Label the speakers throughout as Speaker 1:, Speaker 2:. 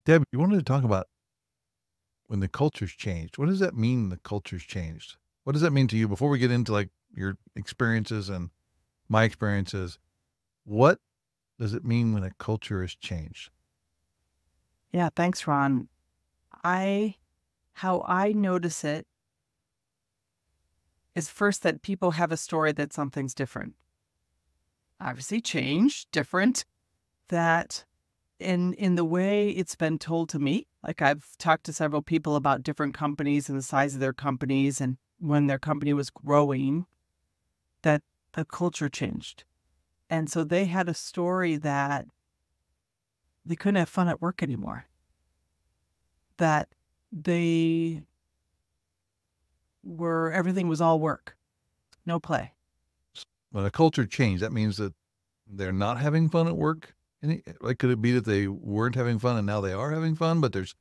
Speaker 1: Deb, you wanted to talk about when the culture's changed. What does that mean, the culture's changed? What does that mean to you before we get into like your experiences and my experiences? What does it mean when a culture has changed?
Speaker 2: Yeah, thanks, Ron. I how I notice it is first that people have a story that something's different. Obviously changed, different, that in the way it's been told to me. Like I've talked to several people about different companies and the size of their companies and when their company was growing, that the culture changed. And so they had a story that they couldn't have fun at work anymore. That they were everything was all work, no play.
Speaker 1: When a culture changed, that means that they're not having fun at work. Like, could it be that they weren't having fun and now they are having fun? But there's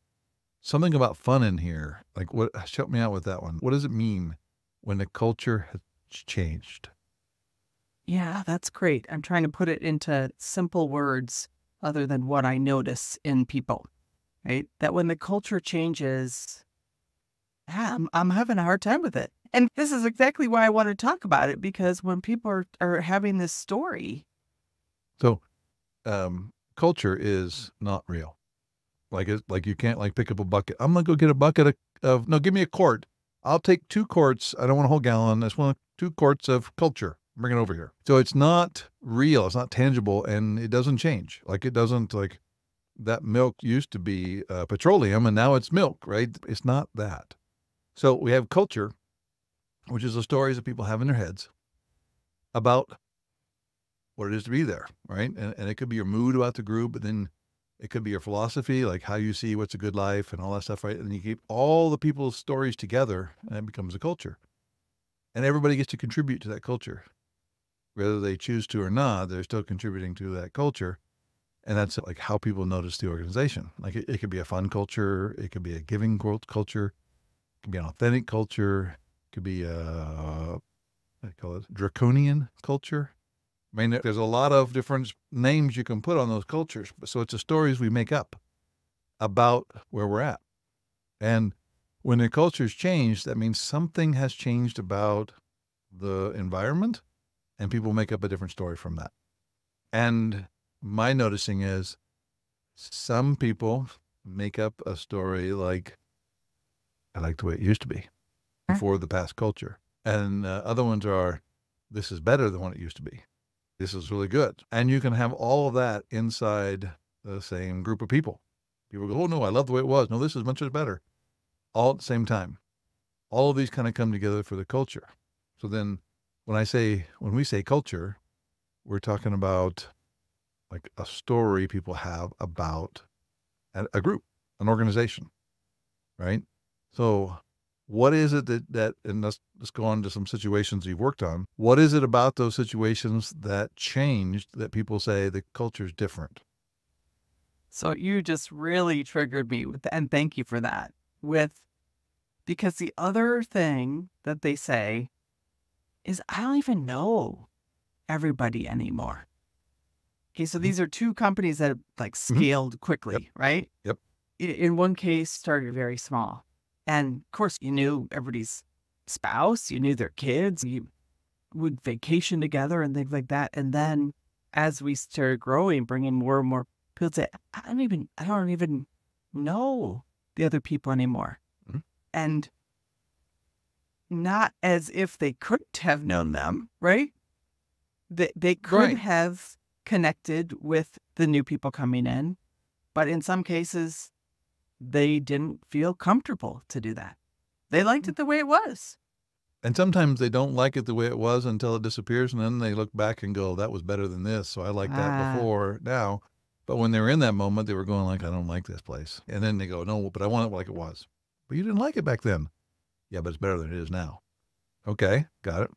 Speaker 1: something about fun in here. Like, what? Help me out with that one. What does it mean when the culture has changed?
Speaker 2: Yeah, that's great. I'm trying to put it into simple words other than what I notice in people, right? That when the culture changes, yeah, I'm having a hard time with it. And this is exactly why I want to talk about it, because when people are having this story,
Speaker 1: So, culture is not real. Like it's like you can't like pick up a bucket. I'm gonna go get a bucket of no. Give me a quart. I'll take 2 quarts. I don't want a whole gallon. I just want 2 quarts of culture. Bring it over here. So it's not real. It's not tangible, and it doesn't change. Like it doesn't like that milk used to be petroleum, and now it's milk. Right? It's not that. So we have culture, which is the stories that people have in their heads about what it is to be there, right? And it could be your mood about the group, but then it could be your philosophy, like how you see what's a good life and all that stuff, right? And you keep all the people's stories together, and it becomes a culture. And everybody gets to contribute to that culture. Whether they choose to or not, they're still contributing to that culture. And that's like how people notice the organization. Like it could be a fun culture, it could be a giving culture, it could be an authentic culture, it could be a, what do you call it, draconian culture. I mean, there's a lot of different names you can put on those cultures. So it's the stories we make up about where we're at. And when the culture's changed, that means something has changed about the environment, and people make up a different story from that. And my noticing is some people make up a story like, I like the way it used to be before the past culture. And other ones are, this is better than what it used to be. This is really good. And you can have all of that inside the same group of people. People go, oh, no, I love the way it was. No, this is much better. All at the same time. All of these kind of come together for the culture. So then when we say culture, we're talking about like a story people have about a group, an organization, right? So what is it and let's go on to some situations you've worked on. What is it about those situations that changed that people say the culture's different?
Speaker 2: so you just really triggered me with, and thank you for that. Because the other thing that they say is, I don't even know everybody anymore. Okay, so
Speaker 1: Mhm.
Speaker 2: these are two companies that have like
Speaker 1: Mhm.
Speaker 2: scaled
Speaker 1: Yep.
Speaker 2: quickly, right?
Speaker 1: Yep.
Speaker 2: In one case, started very small. And of course, you knew everybody's spouse, you knew their kids, you would vacation together and things like that. And then as we started growing, bringing more and more people, say, I don't even know the other people anymore.
Speaker 1: Mhm.
Speaker 2: And not as if they couldn't have known them, right? They could
Speaker 1: Right.
Speaker 2: have connected with the new people coming in, but in some cases, they didn't feel comfortable to do that. They liked it the way it was.
Speaker 1: And sometimes they don't like it the way it was until it disappears, and then they look back and go, that was better than this. So I liked that
Speaker 2: Ah,
Speaker 1: before now. But when they were in that moment, they were going like, I don't like this place. And then they go, no, but I want it like it was. But you didn't like it back then. Yeah, but it's better than it is now. Okay, got it.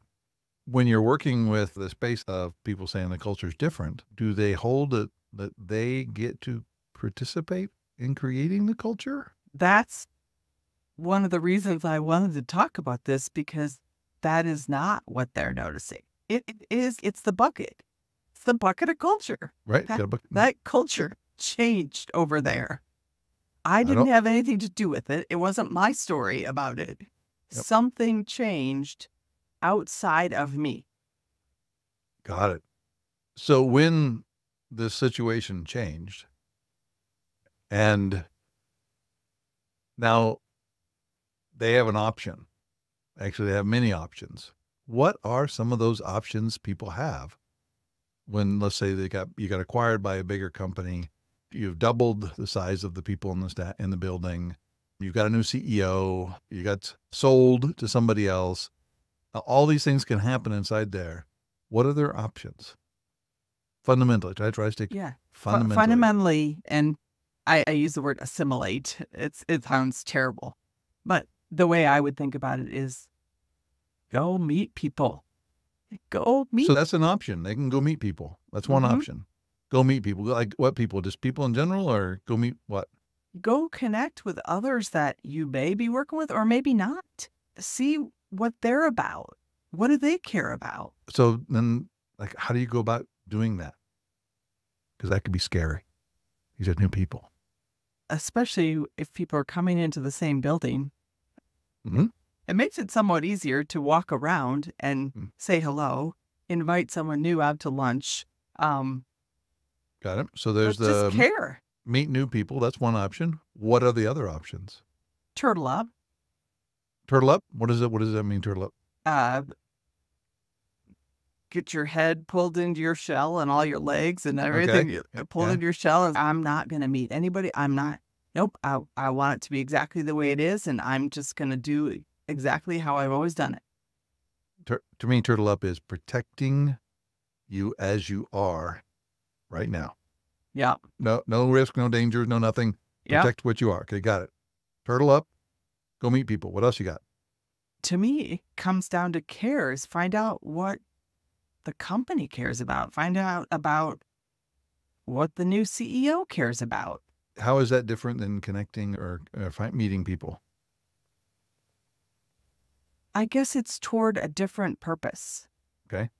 Speaker 1: When you're working with the space of people saying the culture is different, do they hold it that they get to participate in creating the culture?
Speaker 2: that's one of the reasons I wanted to talk about this, because that is not what they're noticing. It's the bucket. It's the bucket of culture.
Speaker 1: Right?
Speaker 2: That
Speaker 1: Got a book.
Speaker 2: that culture changed over there. I
Speaker 1: I
Speaker 2: didn't
Speaker 1: don't.
Speaker 2: have anything to do with it. It wasn't my story about it.
Speaker 1: Yep,
Speaker 2: Something changed outside of me.
Speaker 1: got it. So when the situation changed, and now they have an option. Actually, they have many options. What are some of those options people have when, let's say, you got acquired by a bigger company? You've doubled the size of the people in the building. You've got a new CEO. You got sold to somebody else. Now, all these things can happen inside there. What are their options? Fundamentally, try to stick
Speaker 2: Yeah.
Speaker 1: fundamentally.
Speaker 2: Fundamentally, and I use the word assimilate. It sounds terrible. But the way I would think about it is go meet people. Go
Speaker 1: So
Speaker 2: meet.
Speaker 1: that's an option. They can go meet people. That's one
Speaker 2: Mhm.
Speaker 1: option. Go meet people. Like what people? Just people in general, or go meet what?
Speaker 2: Go connect with others that you may be working with or maybe not. See what they're about. What do they care about?
Speaker 1: So then, like, how do you go about doing that? Because that could be scary. These are new people.
Speaker 2: Especially if people are coming into the same building.
Speaker 1: Mm-hmm.
Speaker 2: It makes it somewhat easier to walk around and
Speaker 1: Mm,
Speaker 2: say hello, invite someone new out to lunch. Um,
Speaker 1: got it. So there's
Speaker 2: but just
Speaker 1: the
Speaker 2: care.
Speaker 1: meet new people. That's one option. What are the other options?
Speaker 2: Turtle up.
Speaker 1: Turtle up. What is it? What does that mean? Turtle up.
Speaker 2: Uh, get your head pulled into your shell and all your legs and
Speaker 1: Okay.
Speaker 2: everything
Speaker 1: Yeah.
Speaker 2: pulled
Speaker 1: Yeah.
Speaker 2: into your shell. And I'm not going to meet anybody. I'm not. Nope. I want it to be exactly the way it is. And I'm just going to do exactly how I've always done it.
Speaker 1: To me, turtle up is protecting you as you are right now.
Speaker 2: Yeah.
Speaker 1: No risk, no danger, no nothing.
Speaker 2: Yeah.
Speaker 1: Protect what you are. Okay, got it. Turtle up. Go meet people. What else you got?
Speaker 2: To me, it comes down to cares. Find out what the company cares about. Find out about what the new CEO cares about.
Speaker 1: How is that different than connecting or meeting people?
Speaker 2: I guess it's toward a different purpose.
Speaker 1: Okay.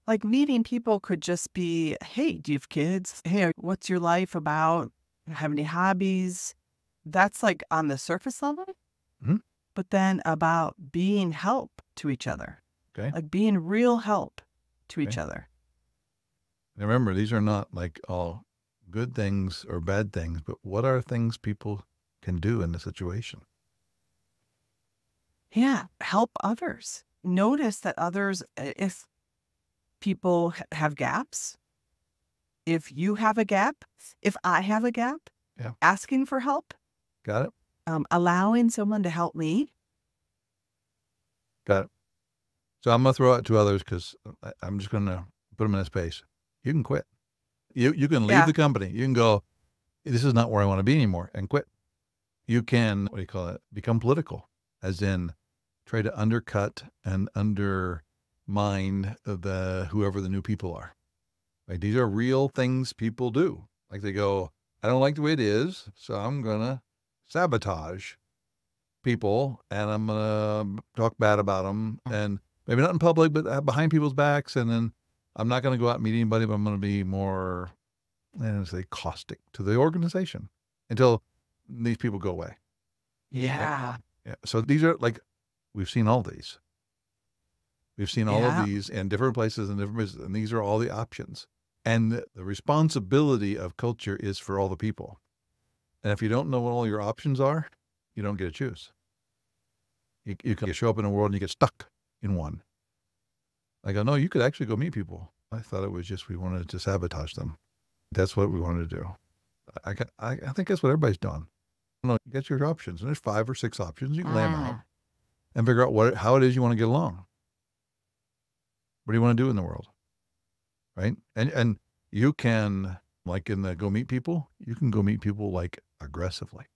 Speaker 2: Like meeting people could just be, hey, do you have kids? Hey, what's your life about? Have any hobbies? That's like on the surface level,
Speaker 1: Mhm.
Speaker 2: but then about being help to each other,
Speaker 1: Okay.
Speaker 2: like being real help to each
Speaker 1: Okay.
Speaker 2: other.
Speaker 1: Now remember, these are not like all good things or bad things, but what are things people can do in the situation?
Speaker 2: Yeah, help others. Notice that others, if people have gaps, if you have a gap, if I have a gap,
Speaker 1: Yeah.
Speaker 2: asking for help,
Speaker 1: Got it?
Speaker 2: allowing someone to help me.
Speaker 1: Got it. So I'm going to throw it to others because I'm just going to put them in a space. You can quit. You can leave
Speaker 2: Yeah.
Speaker 1: the company. You can go, this is not where I want to be anymore, and quit. You can, what do you call it? Become political, as in try to undercut and undermine whoever the new people are. Like these are real things people do. Like they go, I don't like the way it is, so I'm gonna sabotage people and I'm gonna talk bad about them, and maybe not in public, but behind people's backs. And then I'm not gonna go out and meet anybody, but I'm gonna be more, say, caustic to the organization until these people go away. Yeah.
Speaker 2: Yeah.
Speaker 1: Yeah. So these are like, we've seen all these. We've seen all of
Speaker 2: Yeah.
Speaker 1: these in different places and different businesses, and these are all the options. And the responsibility of culture is for all the people. And if you don't know what all your options are, you don't get to choose. You can show up in a world and you get stuck in one. I go, no, you could actually go meet people. I thought it was just we wanted to sabotage them. That's what we wanted to do. I think that's what everybody's done. No, get your options. And there's 5 or 6 options. You can lay them out and figure out how it is you want to get along. What do you want to do in the world? Right? And you can, like in the go meet people, you can go meet people like aggressively.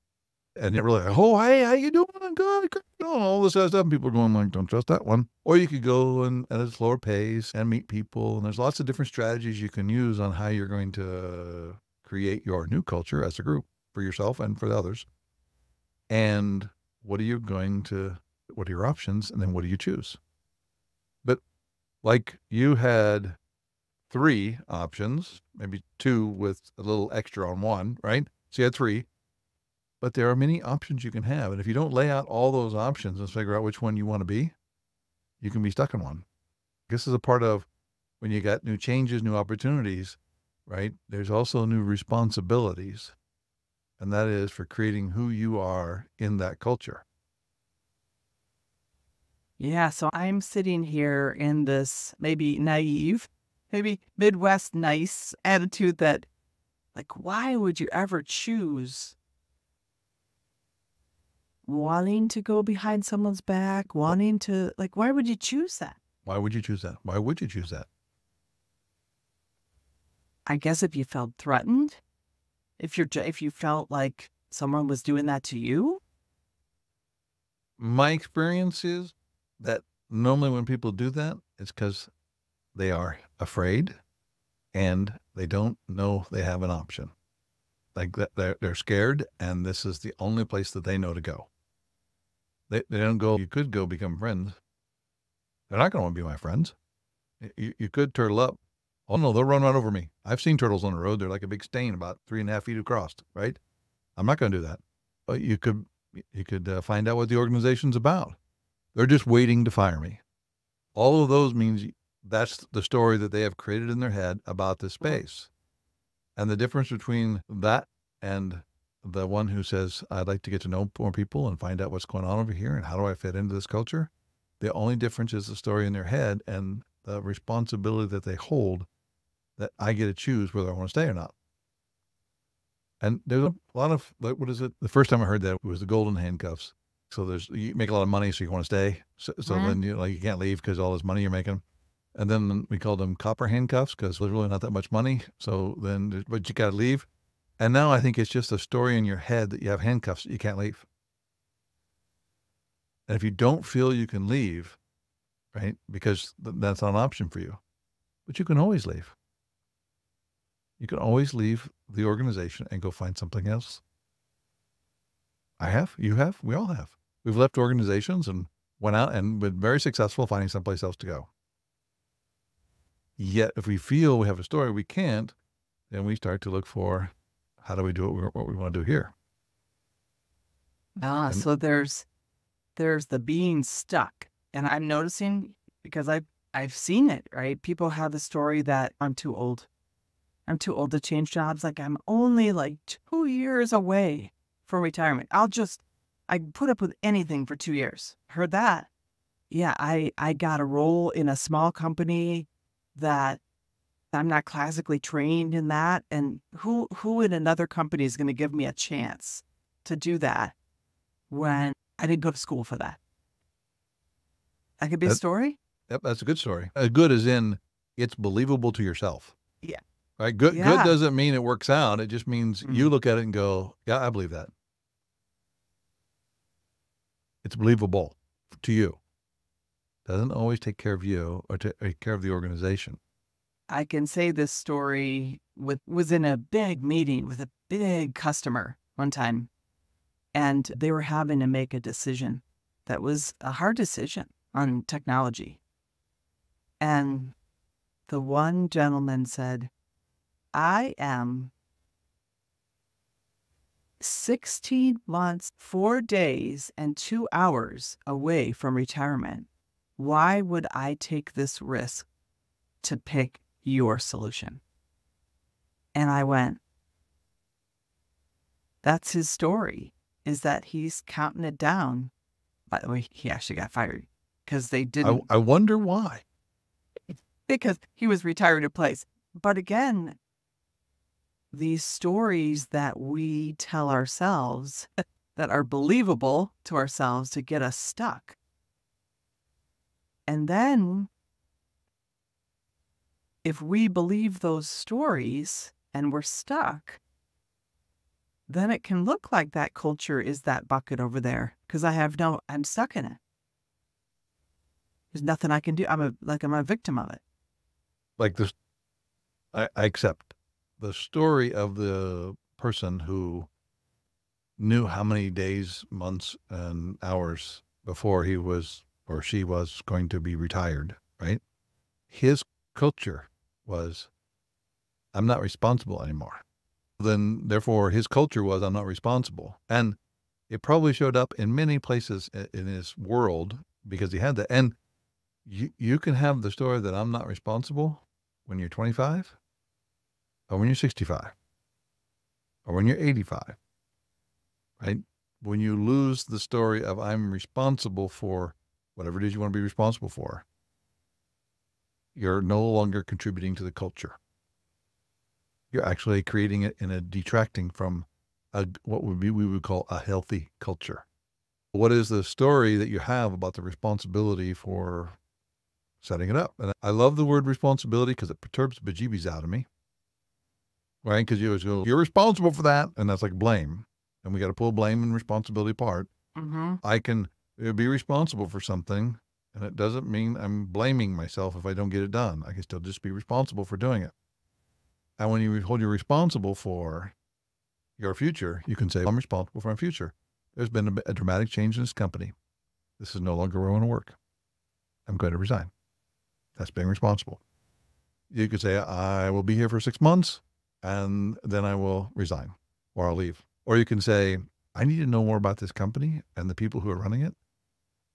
Speaker 1: And you're really like, oh, hey, how you doing? Good, good. All this other stuff. And people are going like, don't trust that one. Or you could go and at a slower pace and meet people. And there's lots of different strategies you can use on how you're going to create your new culture as a group for yourself and for the others. And what are your options? And then what do you choose? But like you had 3 options, maybe 2 with a little extra on one, right? So you had 3. but there are many options you can have. And if you don't lay out all those options and figure out which one you want to be, you can be stuck in one. This is a part of when you got new changes, new opportunities, right? There's also new responsibilities. And that is for creating who you are in that culture.
Speaker 2: Yeah, so I'm sitting here in this maybe naive, maybe Midwest nice attitude that, like, why would you ever choose wanting to go behind someone's back, wanting to, like, why would you choose that?
Speaker 1: Why would you choose that? Why would you choose that?
Speaker 2: I guess if you felt threatened, if you felt like someone was doing that to you.
Speaker 1: My experience is that normally when people do that, it's because they are afraid and they don't know they have an option. Like that, they're scared, and this is the only place that they know to go. They don't go, you could go become friends. They're not going to want to be my friends. You could turtle up. Oh no, they'll run right over me. I've seen turtles on the road. They're like a big stain about 3.5 feet across, right? I'm not going to do that. But you could find out what the organization's about. They're just waiting to fire me. All of those means that's the story that they have created in their head about this space. And the difference between that and the one who says, I'd like to get to know more people and find out what's going on over here and how do I fit into this culture? The only difference is the story in their head and the responsibility that they hold, that I get to choose whether I want to stay or not. And there's a lot of, like, what is it? The first time I heard that was the golden handcuffs. So you make a lot of money, so you want to stay. So then you can't leave because all this money you're making. And then we called them copper handcuffs because there's really not that much money. So then, but you got to leave. And now I think it's just a story in your head that you have handcuffs that you can't leave. And if you don't feel you can leave, right, because that's not an option for you, but you can always leave. You can always leave the organization and go find something else. I have, you have, we all have. We've left organizations and went out and been very successful finding someplace else to go. Yet, if we feel we have a story we can't, then we start to look for how do we do what we want to do here.
Speaker 2: So there's the being stuck, and I'm noticing because I've seen it. Right, people have the story that I'm too old. I'm too old to change jobs. Like I'm only like 2 years away from retirement. I put up with anything for 2 years. Heard that? Yeah, I got a role in a small company that I'm not classically trained in that. And who in another company is going to give me a chance to do that when I didn't go to school for that? That could be a story.
Speaker 1: Yep, that's a good story. Good as in it's believable to yourself.
Speaker 2: Yeah.
Speaker 1: Right? Good
Speaker 2: Yeah.
Speaker 1: doesn't mean it works out. It just means you look at it and go, yeah, I believe that. It's believable to you. Doesn't always take care of you or take care of the organization.
Speaker 2: I can say this story was in a big meeting with a big customer one time, and they were having to make a decision that was a hard decision on technology. And the one gentleman said, I am 16 months, 4 days, and 2 hours away from retirement. Why would I take this risk to pick your solution? And I went, that's his story, is that he's counting it down. By the way, he actually got fired because they didn't.
Speaker 1: I wonder why.
Speaker 2: Because he was retired in place. But again, these stories that we tell ourselves that are believable to ourselves to get us stuck. And then if we believe those stories and we're stuck, then it can look like that culture is that bucket over there because I'm stuck in it. There's nothing I can do. I'm a victim of it.
Speaker 1: Like this, I accept the story of the person who knew how many days, months, and hours before he was or she was going to be retired, right? His culture was, I'm not responsible anymore. Then therefore his culture was, I'm not responsible. And it probably showed up in many places in his world because he had that. And you can have the story that I'm not responsible when you're 25 or when you're 65 or when you're 85, right? When you lose the story of I'm responsible for whatever it is you want to be responsible for, you're no longer contributing to the culture. You're actually creating it in a detracting from what we would call a healthy culture. What is the story that you have about the responsibility for setting it up? And I love the word responsibility because it perturbs the bejeebies out of me, right? Because you always go, you're responsible for that. And that's like blame. And we got to pull blame and responsibility apart.
Speaker 2: Mm-hmm.
Speaker 1: I can be responsible for something, and it doesn't mean I'm blaming myself if I don't get it done. I can still just be responsible for doing it. And when you hold you responsible for your future, you can say, I'm responsible for my future. There's been a dramatic change in this company. This is no longer where I want to work. I'm going to resign. That's being responsible. You could say, I will be here for 6 months and then I will resign or I'll leave. Or you can say, I need to know more about this company and the people who are running it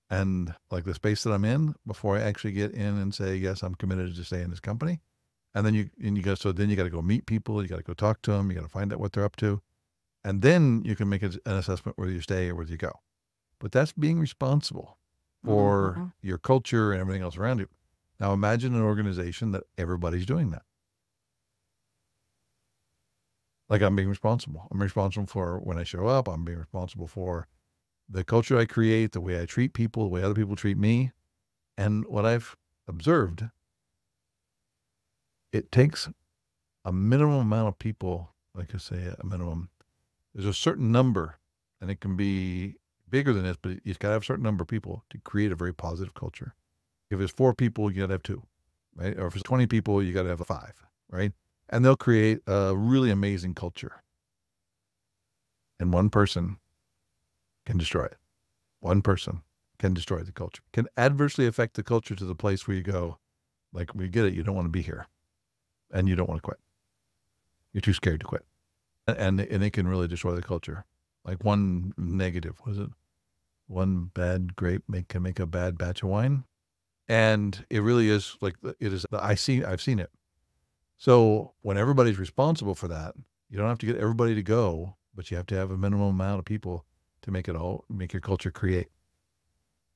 Speaker 1: and like the space that I'm in before I actually get in and say, yes, I'm committed to stay in this company. And then you got to go meet people. You got to go talk to them. You got to find out what they're up to. And then you can make an assessment whether you stay or whether you go. But that's being responsible for
Speaker 2: Mm-hmm.
Speaker 1: your culture and everything else around you. Now imagine an organization that everybody's doing that. Like I'm being responsible. I'm responsible for when I show up. I'm being responsible for the culture I create, the way I treat people, the way other people treat me. And what I've observed, it takes a minimum amount of people, like I say, a minimum. There's a certain number, and it can be bigger than this, but you've got to have a certain number of people to create a very positive culture. If it's 4 people, you got to have 2, right? Or if it's 20 people, you got to have 5, right? And they'll create a really amazing culture. And one person can destroy it. One person can destroy the culture, can adversely affect the culture to the place where you go, like, we get it, you don't want to be here and you don't want to quit. You're too scared to quit. And it can really destroy the culture. Like one negative, was it? One bad grape can make a bad batch of wine. And it really is like, it is, I've seen it. So when everybody's responsible for that, you don't have to get everybody to go, but you have to have a minimum amount of people to make your culture create.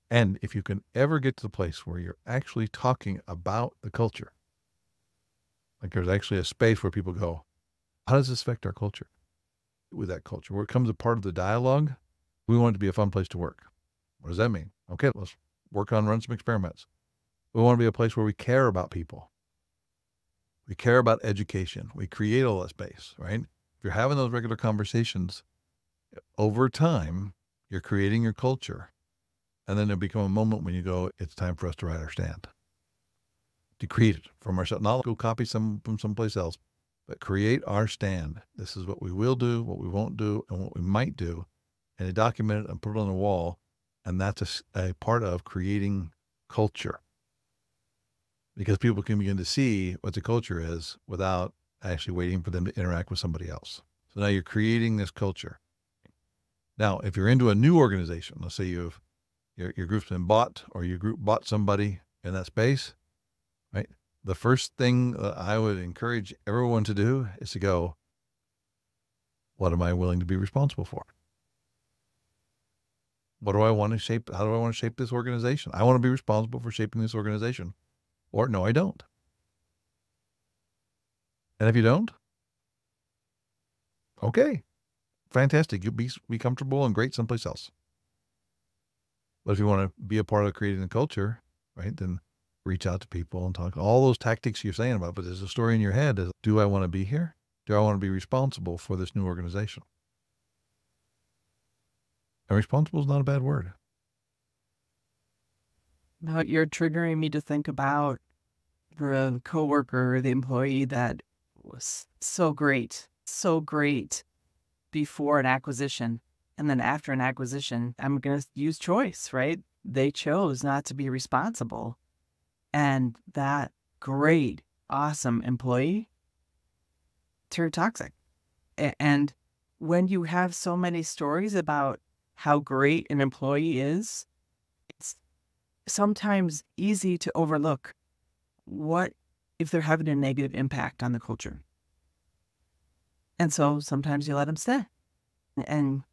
Speaker 1: And if you can ever get to the place where you're actually talking about the culture, like there's actually a space where people go, how does this affect our culture? With that culture, where it comes a part of the dialogue, we want it to be a fun place to work. What does that mean? Okay, let's run some experiments. We want to be a place where we care about people. We care about education. We create all that space, right? If you're having those regular conversations, over time, you're creating your culture. And then there'll become a moment when you go, it's time for us to write our stand. To create it from ourselves, not go copy some from someplace else, but create our stand. This is what we will do, what we won't do, and what we might do, and to document it and put it on the wall. And that's a part of creating culture. Because people can begin to see what the culture is without actually waiting for them to interact with somebody else. So now you're creating this culture. Now, if you're into a new organization, let's say your group's been bought or your group bought somebody in that space, right? The first thing I would encourage everyone to do is to go, what am I willing to be responsible for? What do I want to shape? How do I want to shape this organization? I want to be responsible for shaping this organization. Or no, I don't. And if you don't, okay, fantastic. You'll be comfortable and great someplace else. But if you want to be a part of creating the culture, right, then reach out to people and talk. All those tactics you're saying about, but there's a story in your head is, do I want to be here? Do I want to be responsible for this new organization? And responsible is not a bad word.
Speaker 2: No, you're triggering me to think about the coworker, the employee that was so great before an acquisition. And then after an acquisition, I'm going to use choice, right? They chose not to be responsible. And that great, awesome employee turned toxic. And when you have so many stories about how great an employee is, it's sometimes easy to overlook what if they're having a negative impact on the culture. And so sometimes you let them stay and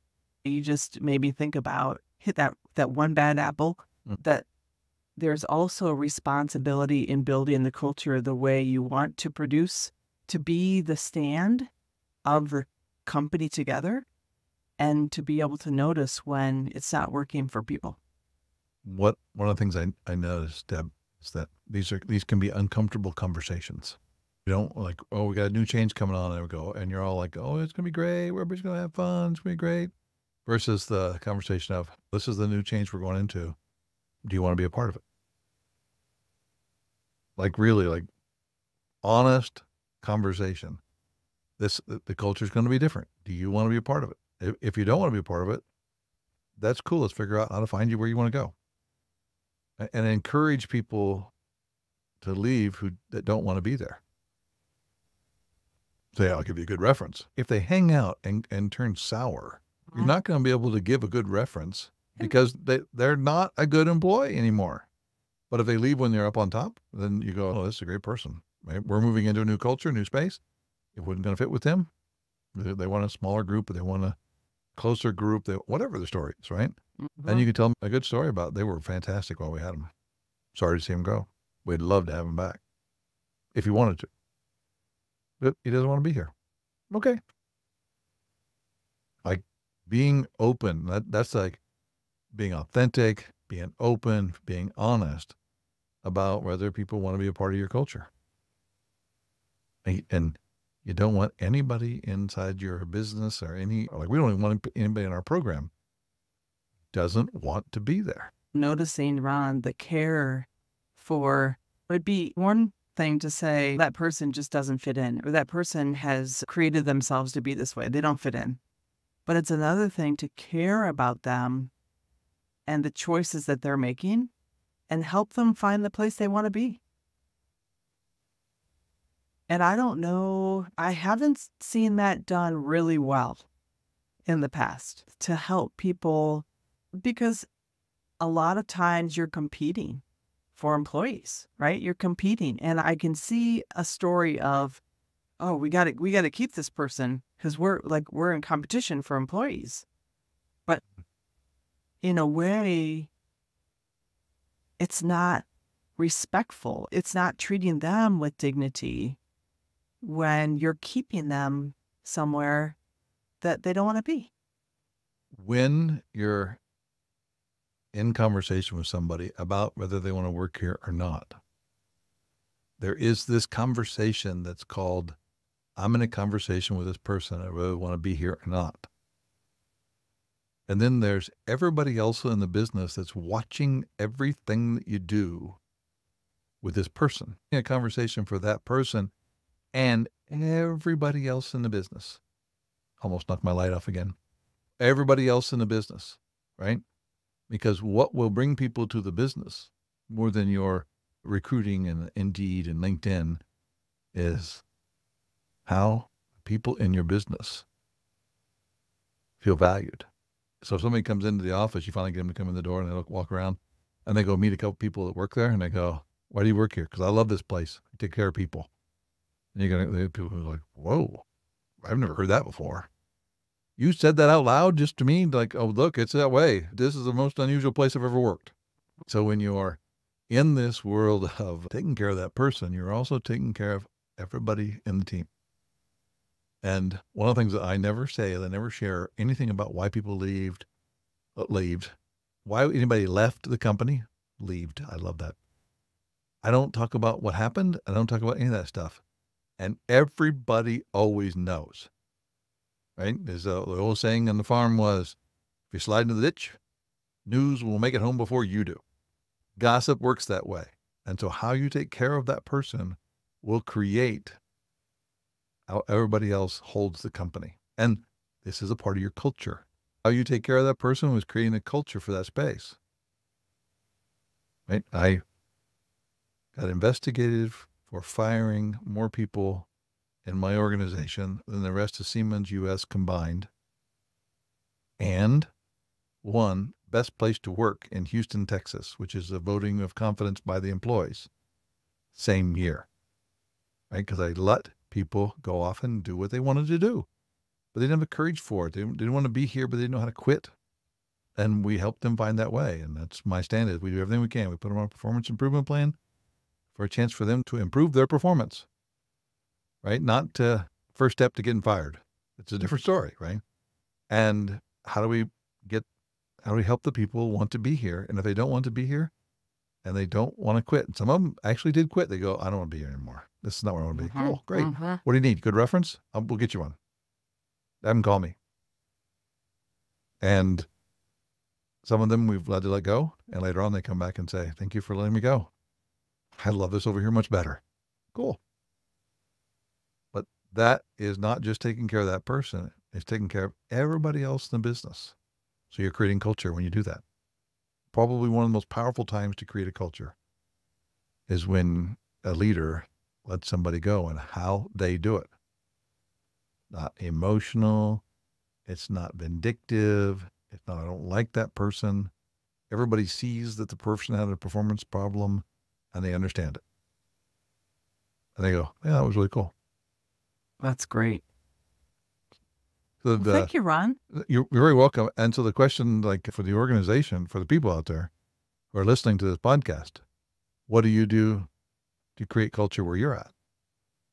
Speaker 2: you just maybe think about hit that one bad apple,
Speaker 1: Mm.
Speaker 2: that there's also a responsibility in building the culture the way you want to produce, to be the stand of the company together and to be able to notice when it's not working for people.
Speaker 1: One of the things I noticed, Deb, is that these can be uncomfortable conversations. You don't like, oh, we got a new change coming on, and we go, and you're all like, oh, it's gonna be great. Everybody's gonna have fun. It's gonna be great. Versus the conversation of, this is the new change we're going into. Do you want to be a part of it? Like really, like honest conversation. The culture is going to be different. Do you want to be a part of it? If you don't want to be a part of it, that's cool. Let's figure out how to find you where you want to go, and encourage people to leave that don't want to be there. Say, I'll give you a good reference. If they hang out and turn sour, you're not going to be able to give a good reference because they're not a good employee anymore. But if they leave when they're up on top, then you go, oh, this is a great person. Right? We're moving into a new culture, new space. It wasn't going to fit with them. They want a smaller group, or they want a closer group, whatever the story is, right? And you can tell them a good story about they were fantastic while we had them. Sorry to see him go. We'd love to have him back if he wanted to. But he doesn't want to be here. Okay. Like being open, that's like being authentic, being open, being honest about whether people want to be a part of your culture. And you don't want anybody inside your business or like we don't even want anybody in our program doesn't want to be there.
Speaker 2: Noticing, Ron, the care for would be one thing to say that person just doesn't fit in, or that person has created themselves to be this way. They don't fit in. But it's another thing to care about them and the choices that they're making and help them find the place they want to be. And I don't know, I haven't seen that done really well in the past to help people, because a lot of times you're competing for employees, right? You're competing. And I can see a story of, oh, we got to keep this person because we're in competition for employees. But in a way, it's not respectful. It's not treating them with dignity when you're keeping them somewhere that they don't want to be.
Speaker 1: When you're in conversation with somebody about whether they want to work here or not, there is this conversation that's called, I'm in a conversation with this person. I really want to be here or not. And then there's everybody else in the business that's watching everything that you do with this person. In a conversation for that person and everybody else in the business. Almost knocked my light off again. Everybody else in the business, right? Because what will bring people to the business more than your recruiting and Indeed and LinkedIn is how people in your business feel valued. So if somebody comes into the office, you finally get them to come in the door and they walk around and they go meet a couple people that work there and they go, why do you work here? Because I love this place. I take care of people. And you're going to, people are like, whoa, I've never heard that before. You said that out loud just to me, like, oh, look, it's that way. This is the most unusual place I've ever worked. So when you're in this world of taking care of that person, you're also taking care of everybody in the team. And one of the things that I never say, I never share anything about why people left, why anybody left the company, leaved. I love that. I don't talk about what happened. I don't talk about any of that stuff. And everybody always knows, right? There's the old saying on the farm was, if you slide into the ditch, news will make it home before you do. Gossip works that way. And so how you take care of that person will create how everybody else holds the company. And this is a part of your culture. How you take care of that person was creating a culture for that space. Right? I got investigated for firing more people in my organization than the rest of Siemens US combined, and won Best Place to Work in Houston, Texas, which is a voting of confidence by the employees, same year, right? Because I let people go off and do what they wanted to do, but they didn't have the courage for it. They didn't want to be here, but they didn't know how to quit. And we helped them find that way. And that's my stand is we do everything we can. We put them on a performance improvement plan for a chance for them to improve their performance, right? Not first step to getting fired. It's a different story, right? And how do we help the people want to be here? And if they don't want to be here and they don't want to quit, and some of them actually did quit. They go, I don't want to be here anymore. This is not where I want to be. Cool. Great. What do you need? Good reference? We'll get you one. Have them call me. And some of them we've had to let go. And later on, they come back and say, thank you for letting me go. I love this over here much better. Cool. But that is not just taking care of that person. It's taking care of everybody else in the business. So you're creating culture when you do that. Probably one of the most powerful times to create a culture is when a leader lets somebody go and how they do it. Not emotional. It's not vindictive. It's not, I don't like that person. Everybody sees that the person had a performance problem and they understand it. And they go, yeah, that was really cool.
Speaker 2: That's great.
Speaker 1: So
Speaker 2: Well, thank you, Ron.
Speaker 1: You're very welcome. And so the question, like for the organization, for the people out there who are listening to this podcast, what do you do to create culture where you're at?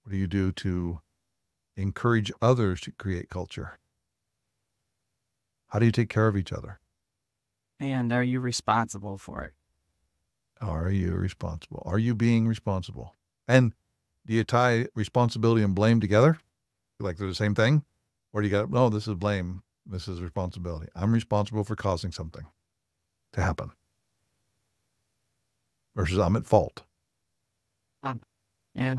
Speaker 1: What do you do to encourage others to create culture? How do you take care of each other?
Speaker 2: And are you responsible for it?
Speaker 1: Are you responsible? Are you being responsible? And do you tie responsibility and blame together? Like they're the same thing? Or do you got, no, this is blame. This is responsibility. I'm responsible for causing something to happen. Versus I'm at fault.
Speaker 2: Yeah.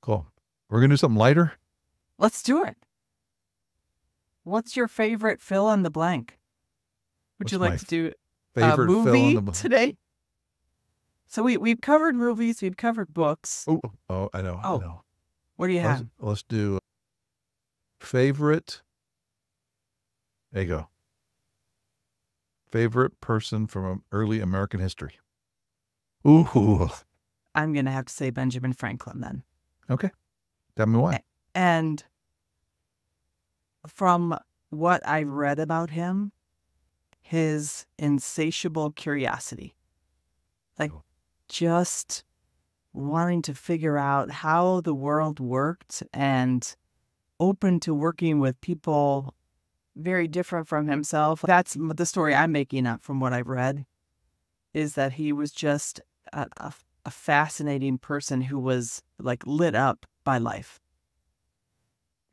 Speaker 1: Cool. We're going to do something lighter.
Speaker 2: Let's do it. What's your favorite fill in the blank? Would
Speaker 1: What's
Speaker 2: you
Speaker 1: my
Speaker 2: like to do a
Speaker 1: favorite fill in
Speaker 2: movie
Speaker 1: the blank?
Speaker 2: today? So we've covered movies, we've covered books.
Speaker 1: Oh, I know.
Speaker 2: Oh.
Speaker 1: I know.
Speaker 2: What do you have?
Speaker 1: Let's do favorite. There you go. Favorite person from early American history. Ooh.
Speaker 2: I'm going to have to say Benjamin Franklin then.
Speaker 1: Okay. Tell me why.
Speaker 2: And from what I've read about him, his insatiable curiosity, like just wanting to figure out how the world worked and open to working with people very different from himself. That's the story I'm making up from what I've read, is that he was just a fascinating person who was like lit up by life.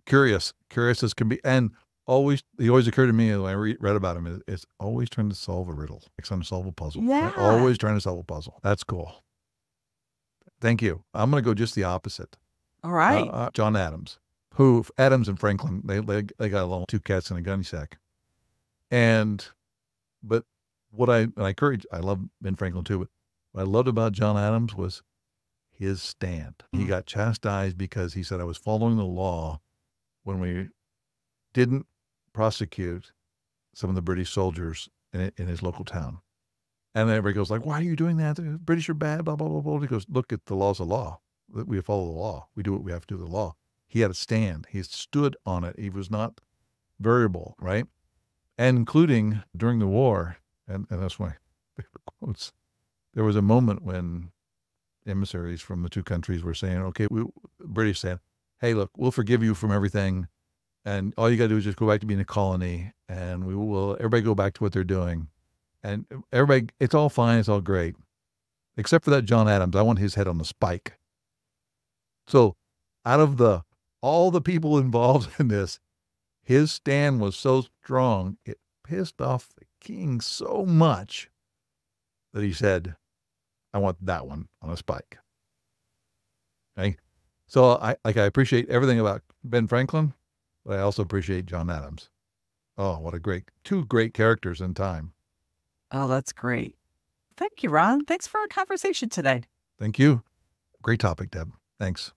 Speaker 1: Curious as can be. And he always occurred to me when I read about him is always trying to solve a riddle, like trying to solve a puzzle.
Speaker 2: Yeah.
Speaker 1: Right? Always trying to solve a puzzle. That's cool. Thank you. I'm going to go just the opposite.
Speaker 2: All right.
Speaker 1: John Adams, Adams and Franklin, they got along, two cats in a gunny sack. But I love Ben Franklin too, but what I loved about John Adams was his stand. He got chastised because he said, I was following the law when we didn't prosecute some of the British soldiers in his local town. And then everybody goes like, why are you doing that? The British are bad, blah, blah, blah, blah. He goes, look at the laws of law. We follow the law. We do what we have to do with the law. He had a stand. He stood on it. He was not variable, right? And including during the war, and that's my favorite quotes, there was a moment when emissaries from the two countries were saying, okay, British said, hey, look, we'll forgive you from everything. And all you got to do is just go back to being a colony and everybody go back to what they're doing. And everybody, it's all fine. It's all great. Except for that John Adams. I want his head on the spike. So out of all the people involved in this, his stand was so strong, it pissed off the king so much that he said, I want that one on a spike. Okay. So I appreciate everything about Ben Franklin, but I also appreciate John Adams. Oh, what two great characters in time.
Speaker 2: Oh, that's great. Thank you, Ron. Thanks for our conversation today.
Speaker 1: Thank you. Great topic, Deb. Thanks.